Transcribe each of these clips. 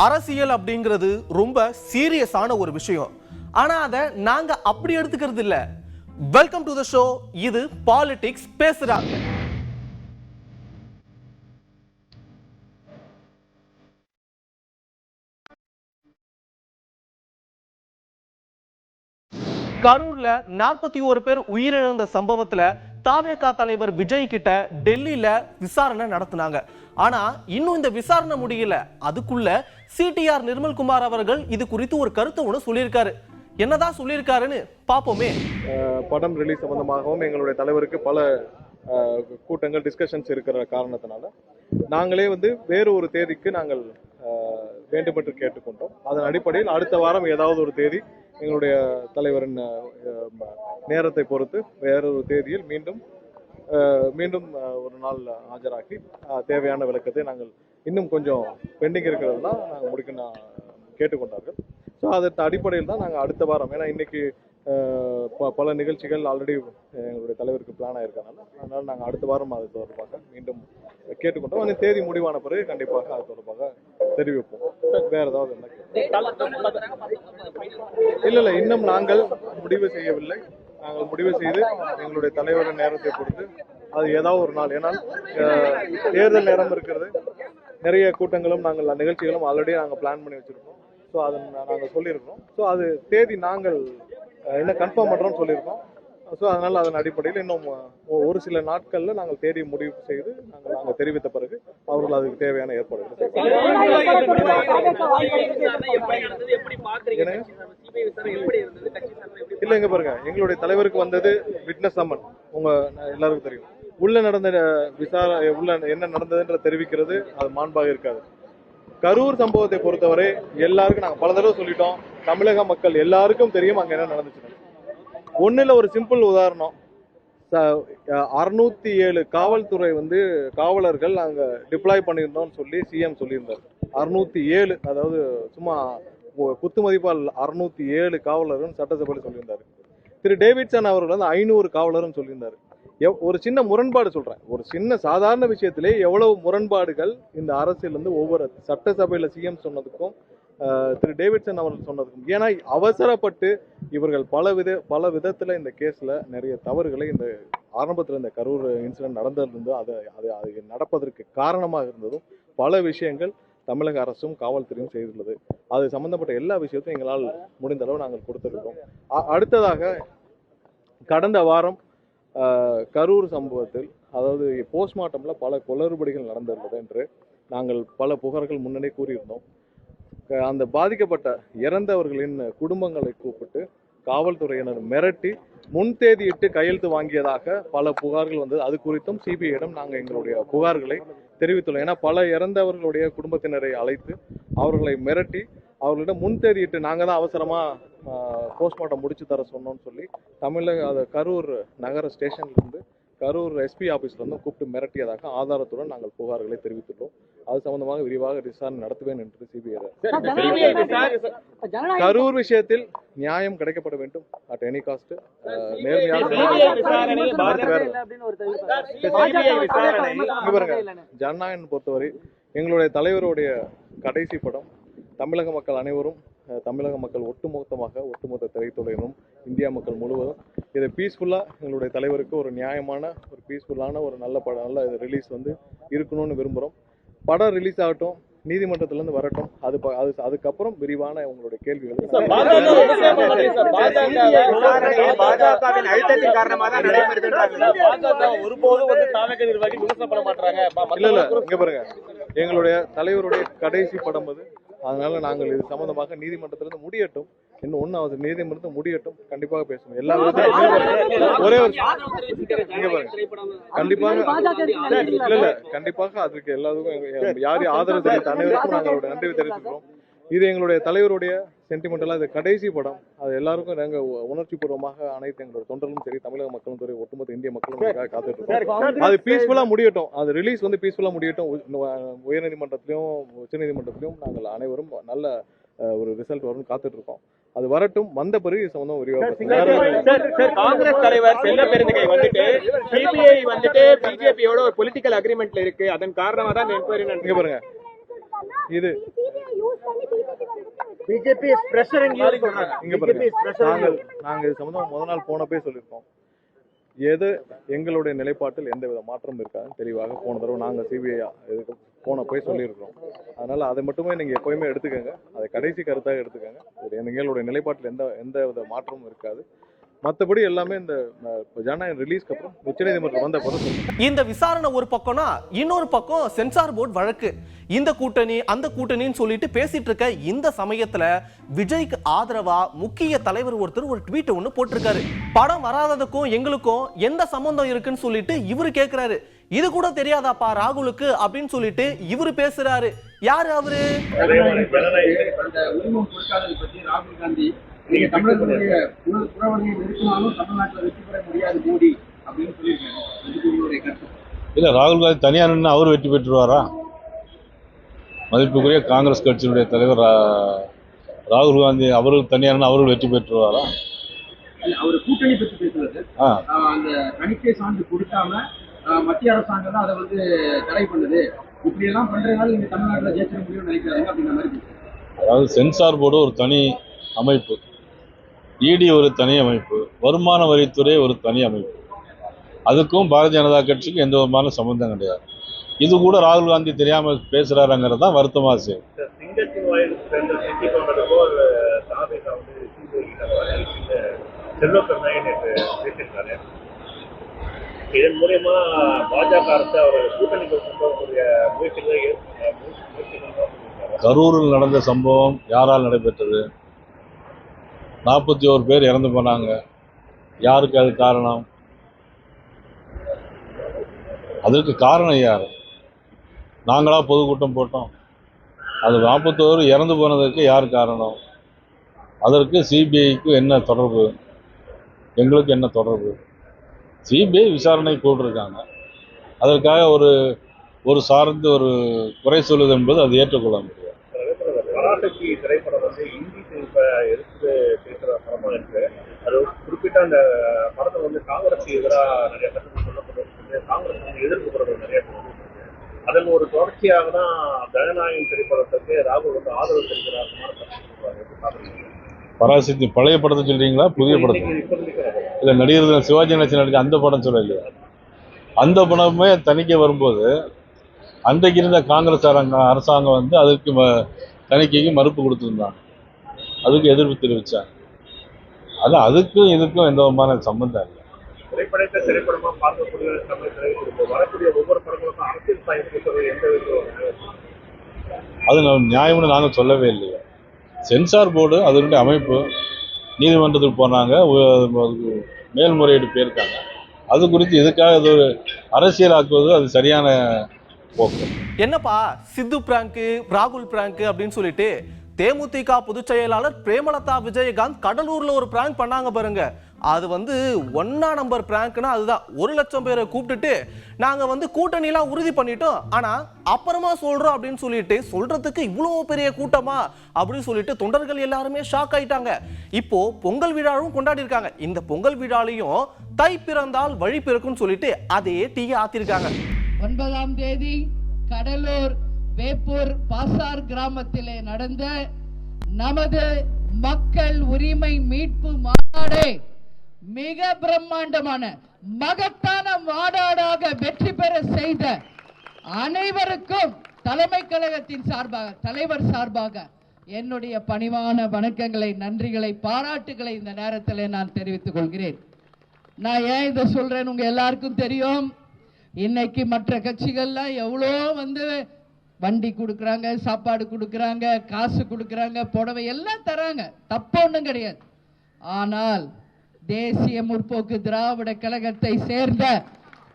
அரசியல் அப்படிங்கிறது ரொம்ப சீரியஸான ஒரு விஷயம். ஆனா அதை நாங்க அப்படி எடுத்துக்கிறது இல்ல. Welcome to the show. இது பாலிடிக்ஸ் பேசுறாங்க. கரூர்ல 41 பேர் உயிரிழந்த சம்பவத்துல தாவேகா தலைவர் விஜய் கிட்ட டெல்லியில விசாரணை நடத்தினாங்க. ஆனா இன்னும் இந்த விசாரணை முடியல. அதுக்குள்ள சிடிஆர் நிர்மல்குமார் அவர்கள் இது குறித்து ஒரு கருத்தை ஒன்று சொல்லியிருக்காரு. என்னதான் சொல்லியிருக்காருன்னு பாப்போமே. படம் ரிலீஸ் சம்பந்தமாகவும் எங்களுடைய தலைவருக்கு பல கூட்டங்கள் டிஸ்கஷன்ஸ் இருக்கிற காரணத்தினால நாங்களே வேறு ஒரு தேதிக்கு நாங்கள் வேண்டுமென்று கேட்டுக்கொண்டோம். அதன் அடிப்படையில் அடுத்த வாரம் ஏதாவது ஒரு தேதி எங்களுடைய தலைவரின் நேரத்தை பொறுத்து வேறொரு தேதியில் மீண்டும் ஒரு நாள் ஆஜராக்கி தேவையான விளக்கத்தை நாங்கள் இன்னும் கொஞ்சம் பெண்டிங் இருக்கிறதுலாம் நாங்கள் முடிக்க கேட்டுக்கொண்டார்கள். ஸோ அதற்கு அடிப்படையில் தான் நாங்கள் அடுத்த வாரம், ஏன்னா இன்னைக்கு பல நிகழ்ச்சிகள் ஆல்ரெடி எங்களுடைய தலைவருக்கு பிளான் ஆயிருக்கனால அதனால் நாங்கள் அடுத்த வாரம் அது தொடர்பாக மீண்டும் கேட்டுக்கொண்டோம். அந்த தேதி முடிவான பிறகு கண்டிப்பாக அது தொடர்பாக தெரிவிப்போம். வேற ஏதாவது இல்லை இன்னும் நாங்கள் முடிவு செய்யவில்லை. நாங்கள் முடிவு செய்து எங்களுடைய தலைவரின் நேரத்தை பொறுத்து அது ஏதாவது ஒரு நாள், ஏன்னால் தேர்தல் நேரம் இருக்கிறது, நிறைய கூட்டங்களும் நாங்கள் நிகழ்ச்சிகளும் ஆல்ரெடி நாங்கள் பிளான் பண்ணி வச்சிருக்கோம். ஸோ அதை நாங்கள் சொல்லியிருக்கிறோம். ஸோ அது தேதி நாங்கள் என்ன கன்ஃபார்ம் பண்ணுறோம்னு சொல்லியிருக்கோம். ஸோ அதனால் அதன் அடிப்படையில் இன்னும் ஒரு சில நாட்களில் நாங்கள் தேதி முடிவு செய்து நாங்கள் தெரிவித்த பிறகு அவர்கள் அதுக்கு தேவையான ஏற்பாடுகள் இல்லை. இங்கே பாருங்க, எங்களுடைய தலைவருக்கு வந்தது விட்னஸ் சம்மன், எல்லாருக்கும் தெரியும். உள்ள நடந்த உள்ள என்ன நடந்ததுன்ற தெரிவிக்கிறது அது மாண்பாக இருக்காது. கரூர் சம்பவத்தை பொறுத்தவரை எல்லாருக்கும் நாங்கள் பல தடவை சொல்லிட்டோம். தமிழக மக்கள் எல்லாருக்கும் தெரியும் அங்கே என்ன நடந்துச்சு. ஒன்றில் ஒரு சிம்பிள் உதாரணம், 607 காவல்துறை காவலர்கள் நாங்கள் டிப்ளாய் பண்ணியிருந்தோம்னு சொல்லி சிஎம் சொல்லியிருந்தார். 607, அதாவது சும்மா குத்து மதிப்பால் 607 காவலர்கள் சட்டசபையில் சொல்லியிருந்தார். திரு டேவிட்சன் அவர்கள் 500 காவலரும் சொல்லியிருந்தார். ஒரு சின்ன முரண்பாடு சொல்றேன், ஒரு சின்ன சாதாரண விஷயத்திலே எவ்வளவு முரண்பாடுகள் இந்த அரசியல் ஒவ்வொரு சட்டசபையில் சிஎம் சொன்னதுக்கும் திரு டேவிட்சன் அவர்கள் சொன்னதுக்கும். ஏன்னா அவசரப்பட்டு இவர்கள் பல விதத்துல இந்த கேஸ்ல நிறைய தவறுகளை இந்த ஆரம்பத்தில் இந்த கரூர் இன்சிடென்ட் நடந்திருந்தோ அது நடப்பதற்கு காரணமாக இருந்ததும் பல விஷயங்கள் தமிழக அரசும் காவல்துறையும் செய்துள்ளது. அது சம்பந்தப்பட்ட எல்லா விஷயத்தையும் எங்களால் முடிந்த அளவு நாங்கள் கொடுத்திருக்கோம். அடுத்ததாக கடந்த வாரம் கரூர் சம்பவத்தில், அதாவது போஸ்ட்மார்ட்டம்ல பல குளறுபடிகள் நடந்துள்ளது என்று நாங்கள் பல புகார்கள் முன்னே கூறியிருந்தோம். அந்த பாதிக்கப்பட்ட இறந்தவர்களின் குடும்பங்களை கூப்பிட்டு காவல்துறையினர் மிரட்டி முன்தேதியிட்டு கையெழுத்து வாங்கியதாக பல புகார்கள் வந்தது. அது குறித்தும் சிபிஐயிடம் நாங்கள் எங்களுடைய புகார்களை தெரிவித்துள்ளோம். ஏன்னா பல இறந்தவர்களுடைய குடும்பத்தினரை அழைத்து அவர்களை மிரட்டி அவர்களிடம் முன்தேதியிட்டு நாங்கள் தான் அவசரமாக போஸ்ட்மார்ட்டம் முடிச்சு தர சொன்னோம்னு சொல்லி கரூர் நகர ஸ்டேஷன்லேருந்து கரூர் எஸ்பி ஆஃபீஸ்லேருந்து கூப்பிட்டு மிரட்டியதாக ஆதாரத்துடன் நாங்கள் புகார்களை தெரிவித்துள்ளோம். அது சம்பந்தமாக விரிவாக விசாரணை நடத்துவேன் என்று சிபிஐ. கரூர் விஷயத்தில் நியாயம் கிடைக்கப்பட வேண்டும் அட் எனி காஸ்ட். ஜனநாயகம் பொறுத்தவரை எங்களுடைய தலைவருடைய கடைசி படம் தமிழக மக்கள் அனைவரும், தமிழக மக்கள் ஒட்டுமொத்த திரைத்துறையினரும், இந்தியா மக்கள் முழுவதும் இதை பீஸ்ஃபுல்லாக எங்களுடைய தலைவருக்கு ஒரு நியாயமான ஒரு பீஸ்ஃபுல்லான ஒரு நல்ல படம், நல்ல ரிலீஸ் இருக்கணும்னு விரும்புகிறோம். படம் ரிலீஸ் ஆகட்டும், நீதிமன்றத்திலிருந்து வரட்டும், அதுக்கப்புறம் விரிவான உங்களுடைய கேள்விகள். இல்ல இங்க பாருங்க, எங்களுடைய தலைவருடைய கடைசி படம் அது. அதனால நாங்கள் இது சம்பந்தமாக நீதிமன்றத்திலிருந்து முடியட்டும், இன்னும் ஒன்னாவது நீதிமன்றத்தில் முடியட்டும், கண்டிப்பாக பேசணும். எல்லா ஒரே ஒரு கண்டிப்பாக அதுக்கு எல்லாத்துக்கும் யார் ஆதரவு தெரிவித்த அனைவருக்கும் நாங்களுடைய நன்றி தெரிவித்துக்கிறோம். இது எங்களுடைய தலைவருடைய சென்டிமெண்டலா இது கடைசி படம். அது எல்லாருக்கும் நாங்கள் உணர்ச்சி பூர்வமாக அனைத்து எங்களுடைய தொண்டர்களும் சரி, தமிழக மக்களும் சரி, ஒட்டுமொத்த இந்திய மக்களும் காத்துட்டு இருக்கோம். அது பீஸ்ஃபுல்லா முடியட்டும், அது ரிலீஸ் பீஸ்ஃபுல்லா முடியட்டும். உயர்நீதிமன்றத்திலும் உச்சநீதிமன்றத்திலும் நாங்கள் அனைவரும் நல்ல ஒரு ரிசல்ட் வரும்னு காத்துட்டு இருக்கோம். அது வரட்டும், வந்த பிறகு சம்பந்தம் விரிவாக. காங்கிரஸ் தலைவர் செல்ல பெருந்தகை சிபிஐ பிஜேபியோட ஒரு பொலிட்டிக்கல் அக்ரிமெண்ட்ல இருக்கு, அதன் காரணமா தான் என்கொயரி. பாருங்க, இது பிஜேபி இஸ் பிரஷரிங் யூ சொல்றாங்க. இங்க பாருங்க, நாங்க இது சம்பந்தமா முதல் நாள் போனப்பே சொல்லியிருக்கோம். எங்களுடைய நிலைப்பாட்டில் எந்த வித மாற்றம் இருக்காதுன்னு தெளிவாக போன தடவை நாங்க சிபிஐ இதுக்கு போனப்போய் சொல்லியிருக்கிறோம். அதனால அதை மட்டுமே நீங்க எப்பயுமே எடுத்துக்கோங்க, அதை கடைசி கருத்தாக எடுத்துக்கோங்க. எங்களுடைய நிலைப்பாட்டில் எந்த வித மாற்றமும் இருக்காது. மற்றபடி எல்லாமே இந்த ஜனநாயகம் ரிலீஸ்க்கு அப்புறம் உச்சநீதிமன்றம் வந்த பிறகு இந்த விசாரணை ஒரு பக்கம்னா இன்னொரு பக்கம் சென்சார் போர்டு வழக்கு. இந்த கூட்டணி அந்த கூட்டணின்னு சொல்லிட்டு பேசிட்டு இருக்க இந்த சமயத்துல விஜய்க்கு ஆதரவா முக்கிய தலைவர் ஒருத்தர் ஒரு ட்வீட் ஒண்ணு போட்டிருக்காரு. படம் வராததுக்கும் எங்களுக்கும் எந்த சம்பந்தம் இருக்குன்னு சொல்லிட்டு இவரு கேக்குறாரு. இது கூட தெரியாதாப்பா ராகுலுக்கு அப்படின்னு சொல்லிட்டு இவரு பேசுறாரு. யாரு அவரு? ராகுல் காந்தி நீங்க தமிழர்களுடைய புறவணியை நிறுத்தினாலும் தமிழ்நாட்டில் வெற்றி பெற முடியாது மோடி அப்படின்னு சொல்லியிருக்காங்க. இல்ல, ராகுல் காந்தி தனியா நின்று அவர் வெற்றி பெற்றுவாரா? மதிப்புக்குரிய காங்கிரஸ் கட்சியினுடைய தலைவர் ராகுல் காந்தி அவர்கள் தனியா நின்று அவர்கள் வெற்றி பெற்றுவாரா? அவர் கூட்டணி பற்றி பேசுறது அந்த தணிக்கை சான்று கொடுக்காம மத்திய அரசாங்கம் தான் அதை வந்து தடை பண்ணுது. இப்படி எல்லாம் பண்றதுனால நீங்க தமிழ்நாட்டில் ஜெயிச்சிட முடியும்னு நினைக்கிறாங்க அப்படின்ற மாதிரி. அதாவது சென்சார் போர்டு ஒரு தனி அமைப்பு, இடி ஒரு தனி அமைப்பு, வருமான வரித்துறை ஒரு தனி அமைப்பு. அதுக்கும் பாரதிய ஜனதா கட்சிக்கும் எந்த விதமான சம்பந்தம் கிடையாது. இது கூட ராகுல் காந்தி தெரியாம பேசுறாருங்கிறது தான் வருத்தமா செய்யும். இதன் மூலமா பாஜக அரசு அவர் கூட்டணிக்கு கரூரில் நடந்த சம்பவம் யாரால் நடைபெற்றது? 41 பேர் இறந்து போனாங்க. யாருக்கு அது காரணம்? அதற்கு காரணம் யார்? நாங்களா பொதுக்கூட்டம் போட்டோம்? அது 41 இறந்து போனதற்கு யார் காரணம்? அதற்கு சிபிஐக்கு என்ன தொடர்பு? எங்களுக்கு என்ன தொடர்பு? சிபிஐ விசாரணை போட்டிருக்காங்க. அதற்காக ஒரு சார்ந்து ஒரு குறை சொல்வது என்பது அது ஏற்றுக்கொள்ள முடியாது. பராசக்தி திரைப்படம் வந்து இந்தி எடுத்து பேசுற படமா இருக்கு. அது குறிப்பிட்ட அந்த படத்தை வந்து காங்கிரஸ் எதிராக நிறைய கருத்து சொல்லப்பட்டு காங்கிரஸ் வந்து எதிர்ப்பு குரல்கள் நிறைய இருக்கு. அதன் ஒரு தொடர்ச்சியாக தான் ஜனநாயகம் திரைப்படத்துக்கு ராகுல் வந்து ஆதரவு தெரிவிக்கிறார். பராசக்தி பழைய படத்தை சொல்றீங்களா, புதிய படத்தை? இல்ல, நடிகர் சிவாஜி கணேசன் நடிச்ச அந்த படம் சொல்ல இல்லையா? அந்த படமே தணிக்கை வரும்போது அன்றைக்கு இருந்த காங்கிரஸ் அரசாங்கம் வந்து அதுக்கு தணிக்கைக்கு மறுப்பு கொடுத்துருந்தாங்க, அதுக்கு எதிர்ப்பு தெரிவிச்சாங்க. அதுக்கும் இதுக்கும் எந்த விதமான சம்பந்தம் இல்லை. திரைப்படத்தை திரைப்படமா பார்க்கக்கூடிய சமயத்தில் வரக்கூடிய ஒவ்வொரு படங்களுக்கும் அரசியல் சாயம் எந்த அது நியாயம்னு நாங்கள் சொல்லவே இல்லையா. சென்சார் போர்டு அதனுடைய அமைப்பு நீதிமன்றத்துக்கு போனாங்க, மேல்முறையீடு போயிருக்காங்க. அது குறித்து எதுக்காக அது ஒரு அரசியலாக்குவது அது சரியான போக்கு. என்னப்பா சித்து பிராங்க், ராகுல் பிராங்க் அப்படின்னு சொல்லிட்டு தேமுதிக பொதுச் செயலாளர் பிரேமலதா விஜயகாந்த் கடலூர்ல ஒரு பிராங்க் பண்ணாங்க பாருங்க. அது வந்து 1 நம்பர் பிராங்க்னா அதுதான். 1 லட்சம் பேரை கூப்பிட்டுட்டு நாங்க வந்து கூட்டணிலாம் உறுதி பண்ணிட்டோம், ஆனா அப்புறமா சொல்றோம் அப்படின்னு சொல்லிட்டு சொல்றதுக்கு இவ்வளவு பெரிய கூட்டமா அப்படின்னு சொல்லிட்டு தொண்டர்கள் எல்லாருமே ஷாக் ஆயிட்டாங்க. இப்போ பொங்கல் விழாவும் கொண்டாடி இருக்காங்க. இந்த பொங்கல் விழாலையும் தை பிறந்தால் வழி பிறக்கும்னு சொல்லிட்டு அதே டீயை ஆத்திருக்காங்க. 9ஆம் தேதி கடலூர் வேப்பூர் பாசார் கிராமத்திலே நடந்த நமது மக்கள் உரிமை மீட்பு மாநாடு மிக பிரம்மாண்டமான மகத்தான மாநாடாக வெற்றி பெற செய்த அனைவருக்கும் தலைமை கழகத்தின் சார்பாக, தலைவர் சார்பாக என்னுடைய பணிவான வணக்கங்களை, நன்றிகளை, பாராட்டுகளை இந்த நேரத்தில் நான் தெரிவித்துக் கொள்கிறேன். நான் ஏன் இதை சொல்றேன் உங்க எல்லாருக்கும் தெரியும். இன்னைக்கு மற்ற கட்சிகள்லாம் எவ்வளோ வந்து வண்டி கொடுக்குறாங்க, சாப்பாடு கொடுக்குறாங்க, காசு கொடுக்குறாங்க, புடவை எல்லாம் தராங்க, தப்பு ஒன்றும் கிடையாது. ஆனால் தேசிய முற்போக்கு திராவிட கழகத்தை சேர்ந்த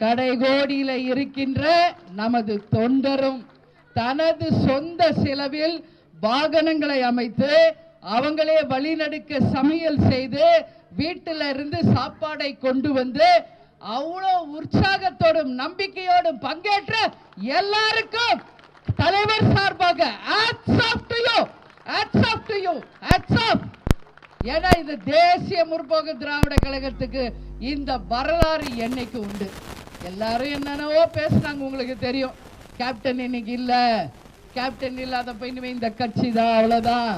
கடைகோடியில இருக்கின்ற நமது தொண்டரும் தனது சொந்த செலவில் வாகனங்களை அமைத்து அவங்களே வழிநடுக்க சமையல் செய்து வீட்டில இருந்து சாப்பாடை கொண்டு வந்து அவ்வளோ உற்சாகத்தோடும் நம்பிக்கையோடும் பங்கேற்ற எல்லாருக்கும் தலைவர் சார்பாக hats off to you, hats off to you, hats off. ஏன்னா இந்த தேசிய முற்போக்கு திராவிட கழகத்துக்கு இந்த வரலாறு என்னைக்கு உண்டு. எல்லாரும் என்னென்னவோ பேசுறாங்க, உங்களுக்கு தெரியும். கேப்டன் இன்னைக்கு இல்ல, கேப்டன் இல்லாத போய் இந்த கட்சி தான், அவ்வளவுதான்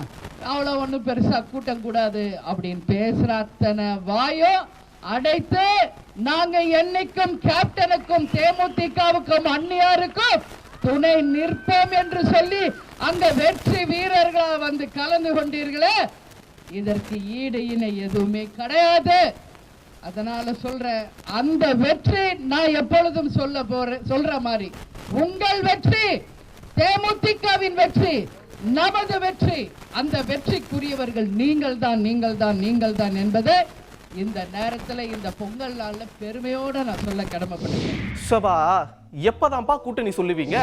அவ்வளோ ஒன்றும் பெருசா கூட்டம் கூடாது அப்படின்னு பேசுற அத்தனை வாயோ அடைத்து நாங்க என்னைக்கும் கேப்டனுக்கும் தேமுதிகவுக்கும் அந்நியாருக்கும் துணை நிற்போம் என்று சொல்லி அங்க வெற்றி வீரர்களா வந்து கலந்து கொண்டீர்களே, இதற்கு ஈடு இணை எதுவுமே கிடையாது. அதனால சொல்றேன், அந்த வெற்றி நான் எப்பொழுதும் சொல்ற மாதிரி உங்கள் வெற்றி, தேமுதிகவின் வெற்றி, நமது வெற்றி. அந்த வெற்றிக்குரியவர்கள் நீங்கள் தான் என்பதை இந்த நேரத்துல இந்த பொங்கல் நாள்ல பெருமையோட நான் சொல்ல கடமைப்பட்டிருக்கேன். சபா எப்பதான்ப்பா கூட்டணி சொல்லுவீங்க?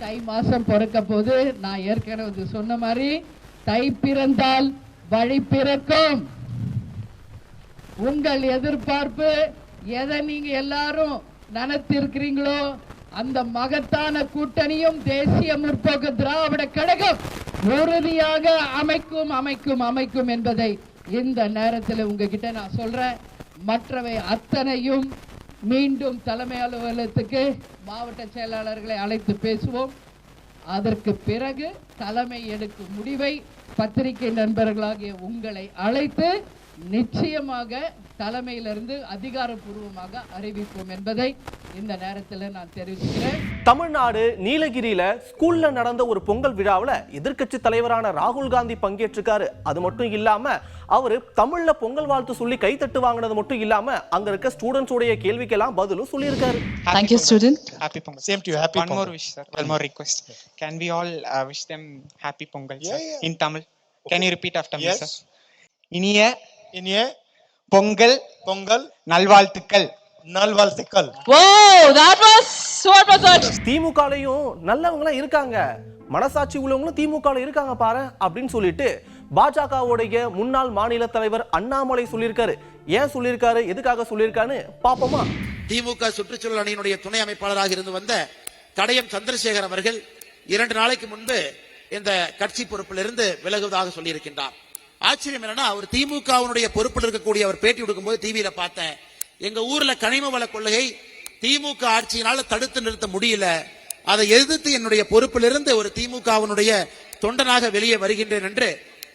தை மாசம் பிறக்க போது நான் ஏற்கனவே சொன்ன மாதிரி தை பிறந்தால் வழி பிறக்கும். உங்கள் எதிர்பார்ப்பு எதை நீங்க எல்லாரும் நினைத்திருக்கிறீங்களோ அந்த மகத்தான கூட்டணியும் தேசிய முற்போக்கு திராவிட கழகம் உறுதியாக அமைக்கும் என்பதை இந்த நேரத்தில் உங்ககிட்ட நான் சொல்றேன். மற்றவை அத்தனையும் மீண்டும் தலைமை அலுவலகத்துக்கு மாவட்ட செயலாளர்களை அழைத்து பேசுவோம். அதற்கு பிறகு தலைமை எடுக்கும் முடிவை பத்திரிகை நண்பர்களாகிய உங்களை அழைத்து நிச்சயமாக தலைமையிலிருந்து அதிகாரப்பூர்வமாக அறிவிப்போம் என்பதை இந்த நேரத்தில் நான் தெரிவிக்கிறேன். தமிழ்நாடு நீலகிரியில ஸ்கூல்ல நடந்த ஒரு பொங்கல் விழாவில் எதிர்க்கட்சி தலைவரான ராகுல் காந்தி பங்கேற்றிருக்காரு. அது மட்டும் இல்லாம அவரு தமிழ்ல பொங்கல் வாழ்த்து சொல்லி கைத்தட்டு வாங்கினது மட்டும் இல்லாம அங்க இருக்க ஸ்டூடெண்ட்ஸ் உடைய கேள்விக்கெல்லாம் பதிலும் சொல்லியிருக்காரு. Thank you, student. Happy Pongal. Same to you. Happy Pongal. One more wish, sir. One more request. Can we all wish them Happy Pongal, sir? In Tamil. Can you repeat after me, sir? இனிய பொங்கல் நல்வாழ்த்துக்கள். Wow, that was what was that? திமுகலையும் நல்லவங்களாம் இருக்காங்க, மனசாட்சி உள்ளவங்களும் திமுகல இருக்காங்க பாரு அப்படின்னு சொல்லிட்டு பாஜகவுடைய முன்னாள் மாநில தலைவர் அண்ணாமலை சொல்லியிருக்காரு. ஏன் சொல்லியிருக்காரு, எதுக்காக சொல்லியிருக்கான்னு பாப்போமா? திமுக சுற்றுச்சூழல் அணியினுடைய துணை அமைப்பாளராக இருந்து வந்த கடையம் சந்திரசேகர் அவர்கள் 2 நாளைக்கு முன்பு இந்த கட்சி பொறுப்பிலிருந்து விலகுவதாக சொல்லியிருக்கின்றார். ஆச்சரியம் என்னன்னா, அவர் திமுகவுடைய பொறுப்பில் இருக்கக்கூடிய அவர் பேட்டி கொடுக்கும்போது டிவியில பார்த்தேன், எங்க ஊர்ல கனிம வள கொள்ளையை திமுக ஆட்சியினால தடுத்து நிறுத்த முடியல, அதை எதிர்த்து என்னுடைய பொறுப்பிலிருந்து ஒரு திமுகவினுடைய தொண்டனாக வெளியே வருகின்றேன் என்று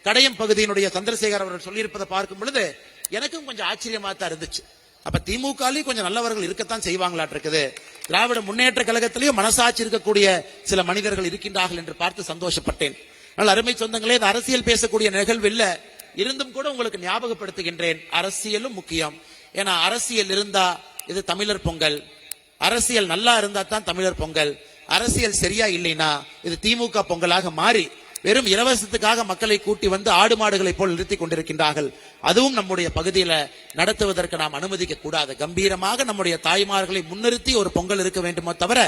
கடையம் பகுதியினுடைய சந்திரசேகர் அவர்கள் சொல்லியிருப்பதை பார்க்கும் பொழுது எனக்கும் கொஞ்சம் ஆச்சரியமா தான் இருந்துச்சு. அப்ப திமுகலையும் கொஞ்சம் நல்லவர்கள் இருக்கத்தான் செய்வாங்களாட்டு இருக்குது. திராவிட முன்னேற்ற கழகத்திலேயும் மனசாட்சி இருக்கக்கூடிய சில மனிதர்கள் இருக்கின்றார்கள் என்று பார்த்து சந்தோஷப்பட்டேன். ஆனால் அருமை சொந்தங்களே, இது அரசியல் பேசக்கூடிய நிகழ்வு இல்ல, இருந்தும் கூட உங்களுக்கு ஞாபகப்படுத்துகின்றேன், அரசியலும் முக்கியம். ஏன்னா அரசியல் இருந்தா இது தமிழர் பொங்கல், அரசியல் நல்லா இருந்தா தான் தமிழர் பொங்கல், அரசியல் சரியா இல்லைன்னா இது திமுக பொங்கலாக மாறி வெறும் இலவசத்துக்காக மக்களை கூட்டி வந்து ஆடு மாடுகளை போல் நிறுத்தி கொண்டிருக்கின்றார்கள். அதுவும் நம்முடைய பகுதியில நடத்துவதற்கு நாம் அனுமதிக்க கூடாது. கம்பீரமாக நம்முடைய தாய்மார்களை முன்னிறுத்தி ஒரு பொங்கல் இருக்க வேண்டுமோ தவிர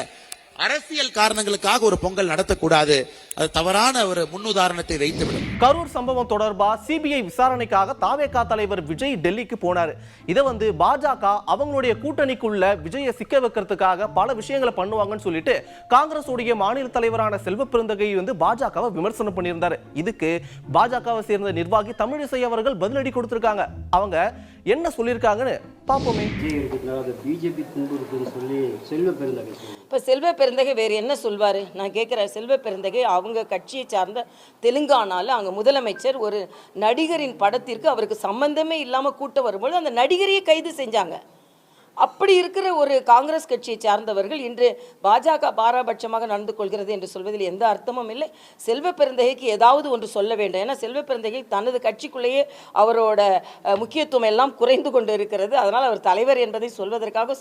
அரசியல் காரணங்களுக்காக ஒரு பொங்கல் நடத்தக்கூடாது. அது தவறான ஒரு முன்னுதாரணத்தை வைத்துவிடும். கரூர் சம்பவம் தொடர்பா சிபிஐ விசாரணைக்காக தாவேகா தலைவர் விஜய் டெல்லிக்கு போனாரு. இதை பாஜக அவங்களுடைய கூட்டணிக்குள்ள விஜயை சிக்க வைக்கிறதுக்காக பல விஷயங்களை பண்ணுவாங்கன்னு சொல்லிட்டு காங்கிரஸ் உடைய மாநில தலைவரான செல்வ பெருந்தகை பாஜகவை விமர்சனம் பண்ணியிருந்தாரு. இதுக்கு பாஜகவை சேர்ந்த நிர்வாகி தமிழிசை அவர்கள் பதிலடி கொடுத்திருக்காங்க. அவங்க என்ன சொல்லியிருக்காங்கன்னு பாப்போமே. செல்வ பெருந்தகை வேறு என்ன சொல்வாரு? நான் கேட்கிறேன், செல்வ பெருந்தகை அவங்க கட்சியை சார்ந்த தெலுங்கானால அங்க முதலமைச்சர் ஒரு நடிகரின் படத்திற்கு அவருக்கு சம்பந்தமே இல்லாம கூட்டம் வரும்போது அந்த நடிகரையே கைது செஞ்சாங்க. அப்படி இருக்கிற ஒரு காங்கிரஸ் கட்சியை சார்ந்தவர்கள் இன்று பாஜக பாரபட்சமாக நடந்து கொள்கிறது என்று சொல்வதில் எந்த அர்த்தமும் இல்லை. செல்வ பெருந்தகைக்கு ஏதாவது ஒன்று சொல்ல வேண்டும். ஏன்னா செல்வ பெருந்தகை தனது கட்சிக்குள்ளேயே அவரோட முக்கியத்துவம் எல்லாம் குறைந்து கொண்டு இருக்கிறது. அதனால் அவர் தலைவர் என்பதை சொல்வதற்காக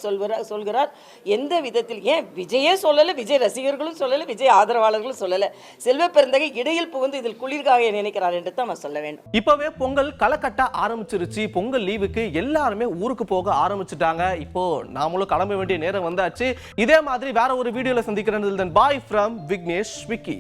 சொல்கிறார். எந்த விதத்தில் ஏன் விஜயே சொல்லலை, விஜய் ரசிகர்களும் சொல்லலை, விஜய் ஆதரவாளர்களும் சொல்லலை. செல்வ பெருந்தகை இடையில் புகுந்து இதில் குளிர்காக நினைக்கிறார் என்று தான் நான் சொல்ல வேண்டும். இப்பவே பொங்கல் களக்கட்ட ஆரம்பிச்சிருச்சு. பொங்கல் லீவுக்கு எல்லாருமே ஊருக்கு போக ஆரம்பிச்சுட்டாங்க. இப்போ நாமளும் கிளம்ப வேண்டிய நேரம் வந்தாச்சு. இதே மாதிரி வேற ஒரு வீடியோல சந்திக்கிறேன். Bye from Vignesh Vicky.